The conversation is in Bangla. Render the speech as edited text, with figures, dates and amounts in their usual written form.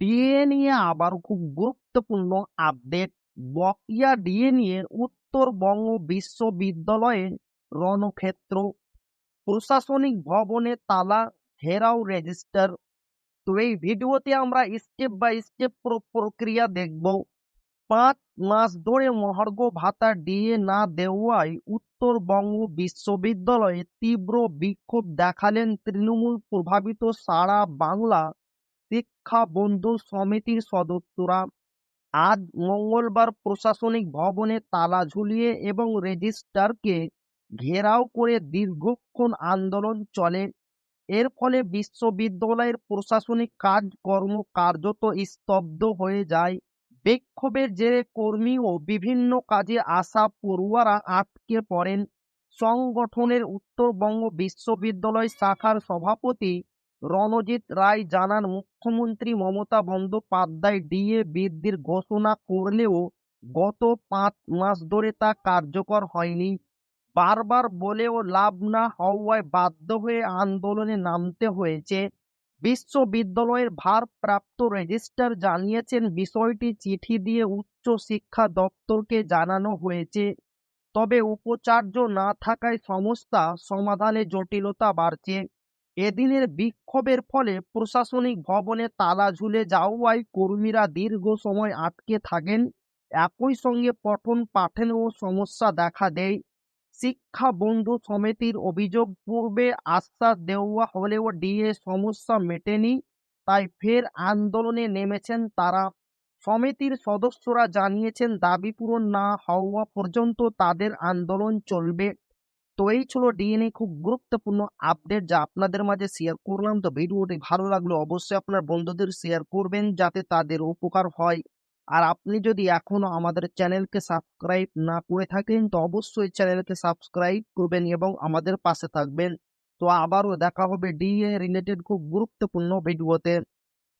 ডিএ নিয়ে আবার খুব গুরুত্বপূর্ণ আপডেট। বকেয়া ডিএ নিয়ে উত্তরবঙ্গ বিশ্ববিদ্যালয়ের রণক্ষেত্র। প্রশাসনিক ভবনে তালা, ঘেরাও রেজিস্টার। তো এই ভিডিওতে আমরা স্টেপ বাই স্টেপ পুরো প্রক্রিয়া দেখব। 5 মাস ধরে মহার্ঘ ভাতা ডিএ না দেওয়ায় উত্তরবঙ্গ বিশ্ববিদ্যালয়ে তীব্র বিক্ষোভ দেখালেন তৃণমূল প্রভাবিত সারা বাংলা শিক্ষা বন্ধু সমিতির সদস্যরা। আজ মঙ্গলবার প্রশাসনিক ভবনে তালা ঝুলিয়ে এবং রেজিস্ট্রারকে ঘেরাও করে দীর্ঘক্ষণ আন্দোলন চলে। এর ফলে বিশ্ববিদ্যালয়ের প্রশাসনিক কাজকর্ম কার্যত স্তব্ধ হয়ে যায়। বিক্ষোভের জেরে কর্মী ও বিভিন্ন কাজে আসা পড়ুয়ারা আটকে পড়েন। সংগঠনের উত্তরবঙ্গ বিশ্ববিদ্যালয় শাখার সভাপতি রণজিৎ রায় জানান, মুখ্যমন্ত্রী মমতা বন্দ্যোপাধ্যায় ডিএ বৃদ্ধির ঘোষণা করলেও গত 5 মাস ধরে তা কার্যকর হয়নি। বারবার বলেও লাভ না হওয়ায় বাধ্য হয়ে আন্দোলনে নামতে হয়েছে। বিশ্ববিদ্যালয়ের ভারপ্রাপ্ত রেজিস্ট্রার জানিয়েছেন, বিষয়টি চিঠি দিয়ে উচ্চ শিক্ষা দপ্তরকে জানানো হয়েছে। তবে উপাচার্য না থাকায় সমস্যা সমাধানে জটিলতা বাড়ছে। এদিনের বিক্ষোভের ফলে প্রশাসনিক ভবনে তালা ঝুলে যাওয়ায় কর্মীরা দীর্ঘ সময় আটকে থাকেন। একই সঙ্গে পঠন পাঠনেও সমস্যা দেখা দেয়। শিক্ষা বন্ধু সমিতির অভিযোগ, পূর্বে আশ্বাস দেওয়া হলেও ডিএ সমস্যা মেটেনি, তাই ফের আন্দোলনে নেমেছেন তারা। সমিতির সদস্যরা জানিয়েছেন, দাবি পূরণ না হওয়া পর্যন্ত তাদের আন্দোলন চলবে। তো এই ছিল ডিএনএ খুব গুরুত্বপূর্ণ আপডেট যা আপনাদের মাঝে শেয়ার করলাম। তো ভিডিওটি ভালো লাগলে অবশ্যই আপনার বন্ধুদের শেয়ার করবেন যাতে তাদের উপকার হয়। আর আপনি যদি এখনো আমাদের চ্যানেলকে সাবস্ক্রাইব না করে থাকেন তো অবশ্যই চ্যানেলকে সাবস্ক্রাইব করবেন এবং আমাদের পাশে থাকবেন। তো আবারও দেখা হবে ডিএ রিলেটেড খুব গুরুত্বপূর্ণ ভিডিওতে।